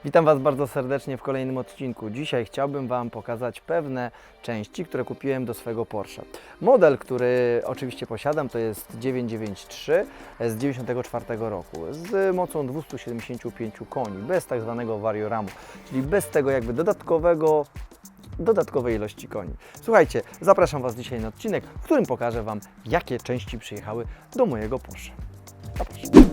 Witam Was bardzo serdecznie w kolejnym odcinku. Dzisiaj chciałbym Wam pokazać pewne części, które kupiłem do swojego Porsche. Model, który oczywiście posiadam, to jest 993 z 1994 roku z mocą 275 koni, bez tak zwanego warioramu, czyli bez tego jakby dodatkowej ilości koni. Słuchajcie, zapraszam Was dzisiaj na odcinek, w którym pokażę Wam, jakie części przyjechały do mojego Porsche. Zapraszam.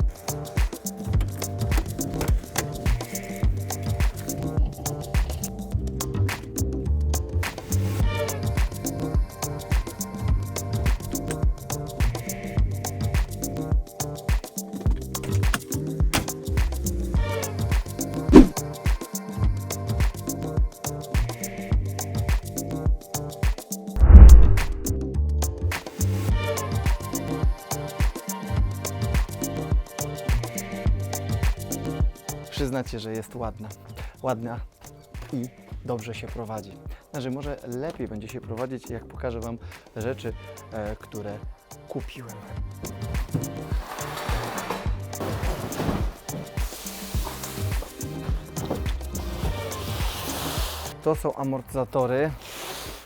Przyznacie, że jest ładna i dobrze się prowadzi. Znaczy, może lepiej będzie się prowadzić, jak pokażę Wam rzeczy, które kupiłem. To są amortyzatory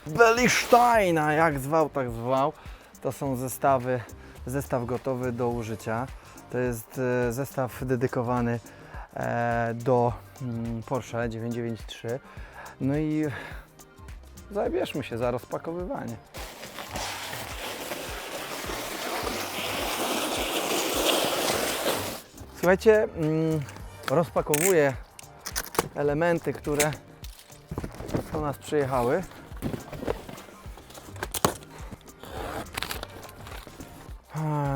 Belisteina, jak zwał, tak zwał. To są zestaw gotowy do użycia. To jest zestaw dedykowany do Porsche 993. No i zabierzmy się za rozpakowywanie. Słuchajcie, rozpakowuję elementy, które do nas przyjechały.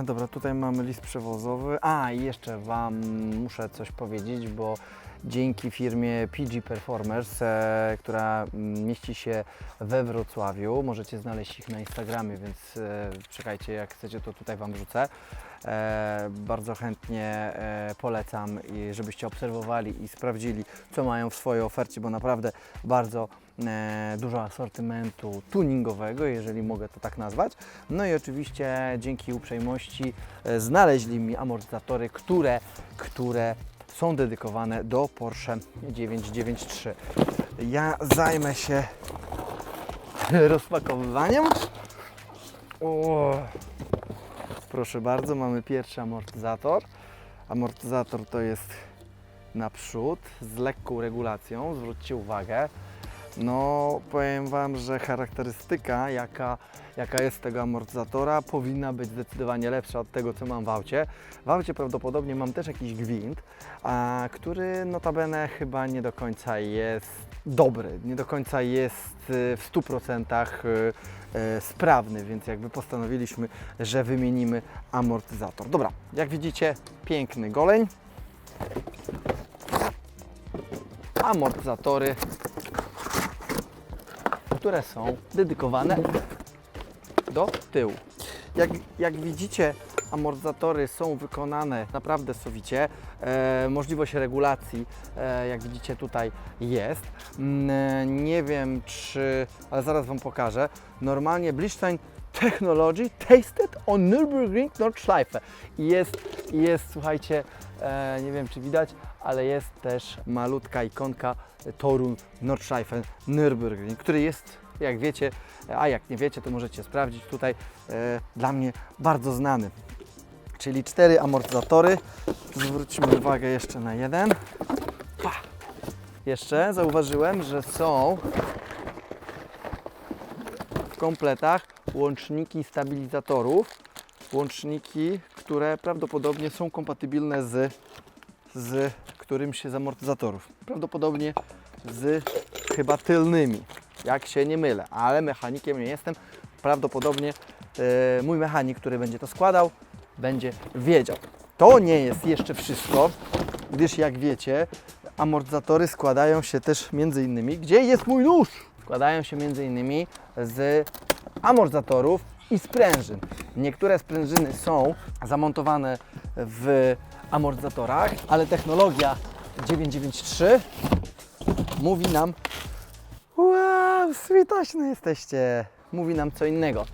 Dobra, tutaj mamy list przewozowy. I jeszcze Wam muszę coś powiedzieć, bo dzięki firmie PG Performers, która mieści się we Wrocławiu, możecie znaleźć ich na Instagramie, więc czekajcie, jak chcecie, to tutaj Wam wrzucę. Bardzo chętnie polecam, żebyście obserwowali i sprawdzili, co mają w swojej ofercie, bo naprawdę bardzo dużo asortymentu tuningowego, jeżeli mogę to tak nazwać. No i oczywiście dzięki uprzejmości znaleźli mi amortyzatory, które są dedykowane do Porsche 993. Ja zajmę się rozpakowywaniem. Proszę bardzo, mamy pierwszy amortyzator. Amortyzator to jest naprzód z lekką regulacją, zwróćcie uwagę. No, powiem Wam, że charakterystyka, jaka jest tego amortyzatora, powinna być zdecydowanie lepsza od tego, co mam w aucie. W aucie prawdopodobnie mam też jakiś gwint, który notabene chyba nie do końca jest dobry, nie do końca jest w 100% sprawny, więc jakby postanowiliśmy, że wymienimy amortyzator. Dobra, jak widzicie, piękny goleń. Amortyzatory, które są dedykowane do tyłu. Jak widzicie, amortyzatory są wykonane naprawdę sowicie. Możliwość regulacji, jak widzicie, tutaj jest. Nie wiem ale zaraz Wam pokażę. Normalnie Belistein Technology Tasted on Nürburgring Nordschleife. Jest, słuchajcie, nie wiem czy widać, ale jest też malutka ikonka toru Nordschleife Nürburgring, który jest, jak wiecie, a jak nie wiecie, to możecie sprawdzić tutaj, dla mnie bardzo znany. Czyli 4 amortyzatory. Zwróćmy uwagę jeszcze na jeden. Jeszcze zauważyłem, że są w kompletach łączniki stabilizatorów. Łączniki, które prawdopodobnie są kompatybilne z którymś z amortyzatorów. Prawdopodobnie z chyba tylnymi, jak się nie mylę, ale mechanikiem nie jestem. Prawdopodobnie mój mechanik, który będzie to składał, będzie wiedział. To nie jest jeszcze wszystko, gdyż jak wiecie, amortyzatory składają się też między innymi, gdzie jest mój nóż? Składają się między innymi z amortyzatorów i sprężyn. Niektóre sprężyny są zamontowane w amortyzatorach, ale technologia 993 mówi nam, wow, switośne jesteście, mówi nam co innego.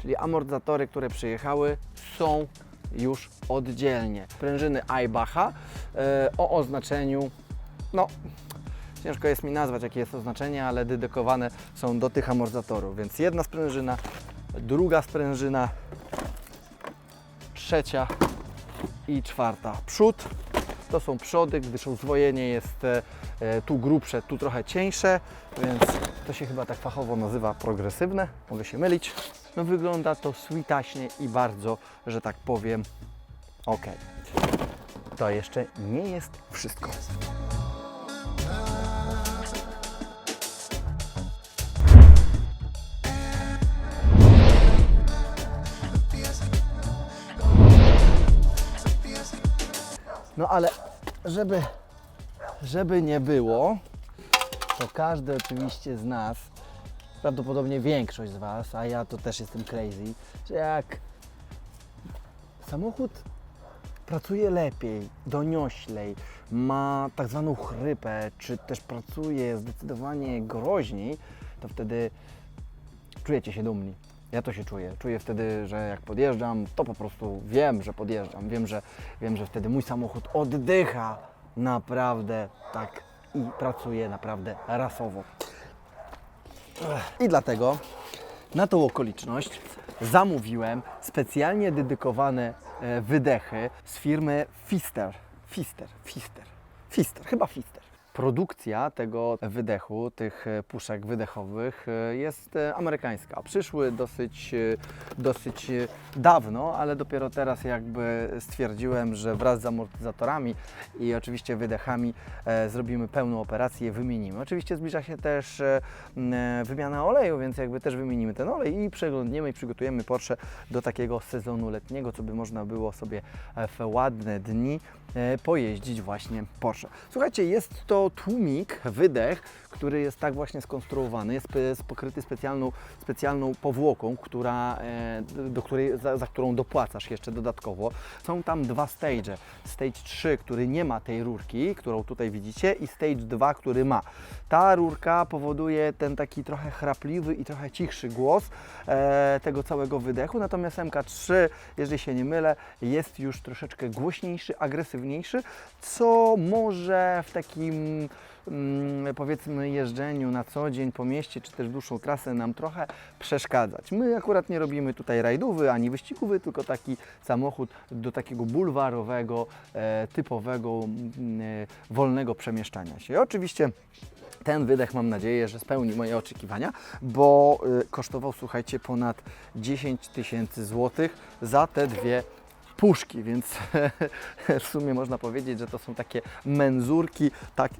Czyli amortyzatory, które przyjechały, są już oddzielnie. Sprężyny Aybacha o oznaczeniu no ciężko jest mi nazwać, jakie jest oznaczenie, ale dedykowane są do tych amortyzatorów. Więc jedna sprężyna, druga sprężyna, trzecia i czwarta. Przód to są przody, gdyż uzwojenie jest tu grubsze, tu trochę cieńsze, więc to się chyba tak fachowo nazywa progresywne. Mogę się mylić. No wygląda to switaśnie i bardzo, że tak powiem, ok. To jeszcze nie jest wszystko. No ale żeby nie było, to każdy oczywiście z nas, prawdopodobnie większość z Was, a ja to też jestem crazy, że jak samochód pracuje lepiej, donioślej, ma tak zwaną chrypę, czy też pracuje zdecydowanie groźniej, to wtedy czujecie się dumni. Ja to się czuję. Czuję wtedy, że jak podjeżdżam, to po prostu wiem, że podjeżdżam. Wiem, że wtedy mój samochód oddycha naprawdę tak i pracuje naprawdę rasowo. I dlatego na tą okoliczność zamówiłem specjalnie dedykowane wydechy z firmy Pfister. Chyba Pfister. Produkcja tego wydechu, tych puszek wydechowych jest amerykańska. Przyszły dosyć dawno, ale dopiero teraz jakby stwierdziłem, że wraz z amortyzatorami i oczywiście wydechami zrobimy pełną operację i wymienimy. Oczywiście zbliża się też wymiana oleju, więc jakby też wymienimy ten olej i przeglądniemy i przygotujemy Porsche do takiego sezonu letniego, co by można było sobie w ładne dni pojeździć właśnie Porsche. Słuchajcie, jest to tłumik, wydech, który jest tak właśnie skonstruowany, jest pokryty specjalną powłoką, za którą dopłacasz jeszcze dodatkowo. Są tam dwa stage. Stage 3, który nie ma tej rurki, którą tutaj widzicie, i stage 2, który ma. Ta rurka powoduje ten taki trochę chrapliwy i trochę cichszy głos tego całego wydechu, natomiast MK3, jeżeli się nie mylę, jest już troszeczkę głośniejszy, agresywniejszy, co może w takim powiedzmy jeżdżeniu na co dzień po mieście, czy też dłuższą trasę nam trochę przeszkadzać. My akurat nie robimy tutaj rajdówy ani wyścigówy, tylko taki samochód do takiego bulwarowego, typowego, wolnego przemieszczania się. Oczywiście ten wydech mam nadzieję, że spełni moje oczekiwania, bo kosztował, słuchajcie, ponad 10 tysięcy złotych za te dwie puszki, więc w sumie można powiedzieć, że to są takie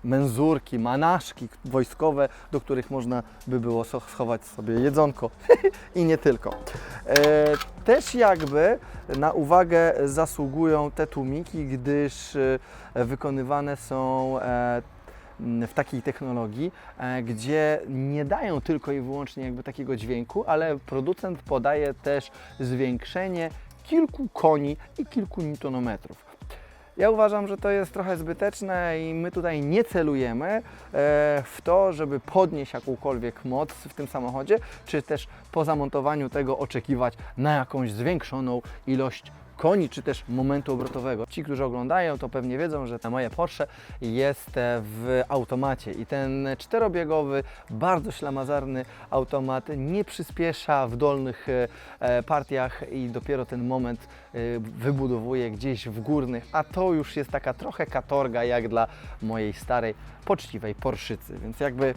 menzurki, manaszki wojskowe, do których można by było schować sobie jedzonko i nie tylko. Też jakby na uwagę zasługują te tłumiki, gdyż wykonywane są w takiej technologii, gdzie nie dają tylko i wyłącznie jakby takiego dźwięku, ale producent podaje też zwiększenie kilku koni i kilku newtonometrów. Ja uważam, że to jest trochę zbyteczne i my tutaj nie celujemy w to, żeby podnieść jakąkolwiek moc w tym samochodzie, czy też po zamontowaniu tego oczekiwać na jakąś zwiększoną ilość koni, czy też momentu obrotowego. Ci, którzy oglądają, to pewnie wiedzą, że moje Porsche jest w automacie i ten czterobiegowy, bardzo ślamazarny automat nie przyspiesza w dolnych partiach i dopiero ten moment wybudowuje gdzieś w górnych, a to już jest taka trochę katorga jak dla mojej starej, poczciwej Porszycy, więc jakby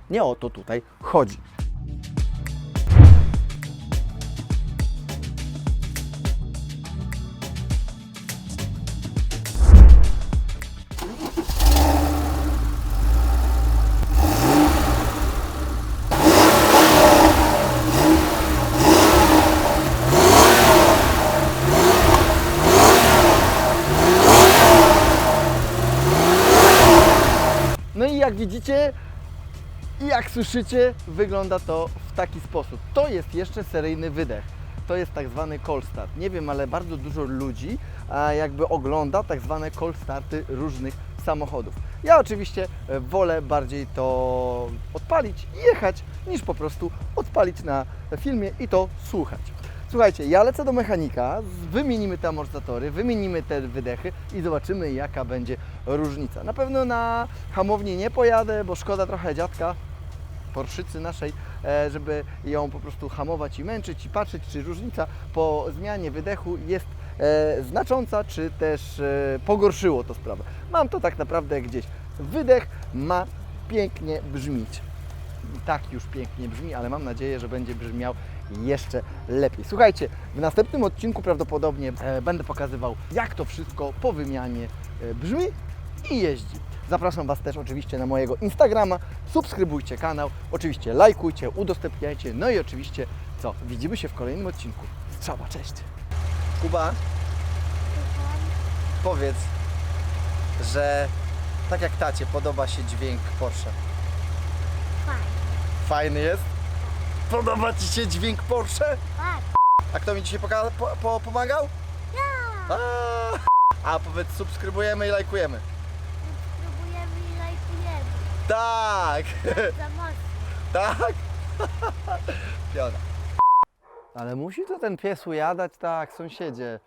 nie o to tutaj chodzi. No i jak widzicie i jak słyszycie, wygląda to w taki sposób. To jest jeszcze seryjny wydech. To jest tak zwany cold start. Nie wiem, ale bardzo dużo ludzi jakby ogląda tak zwane cold starty różnych samochodów. Ja oczywiście wolę bardziej to odpalić i jechać, niż po prostu odpalić na filmie i to słuchać. Słuchajcie, ja lecę do mechanika, wymienimy te amortyzatory, wymienimy te wydechy i zobaczymy, jaka będzie różnica. Na pewno na hamowni nie pojadę, bo szkoda trochę dziadka, Porszycy naszej, żeby ją po prostu hamować i męczyć i patrzeć, czy różnica po zmianie wydechu jest znacząca, czy też pogorszyło to sprawę. Mam to tak naprawdę gdzieś. Wydech ma pięknie brzmieć. I tak już pięknie brzmi, ale mam nadzieję, że będzie brzmiał jeszcze lepiej. Słuchajcie, w następnym odcinku prawdopodobnie będę pokazywał, jak to wszystko po wymianie brzmi i jeździ. Zapraszam Was też oczywiście na mojego Instagrama, subskrybujcie kanał, oczywiście lajkujcie, udostępniajcie, no i oczywiście co? Widzimy się w kolejnym odcinku. Strzała, cześć! Kuba, powiedz, że tak jak tacie podoba się dźwięk Porsche. Fajnie. Fajny jest? Podoba Ci się dźwięk Porsche? Tak. A kto mi dzisiaj pomagał? Ja. A powiedz, subskrybujemy i lajkujemy. Spróbujemy i lajkujemy. Tak! Za mocno. Tak? Piona. Ale musi to ten pies ujadać, tak, sąsiedzie.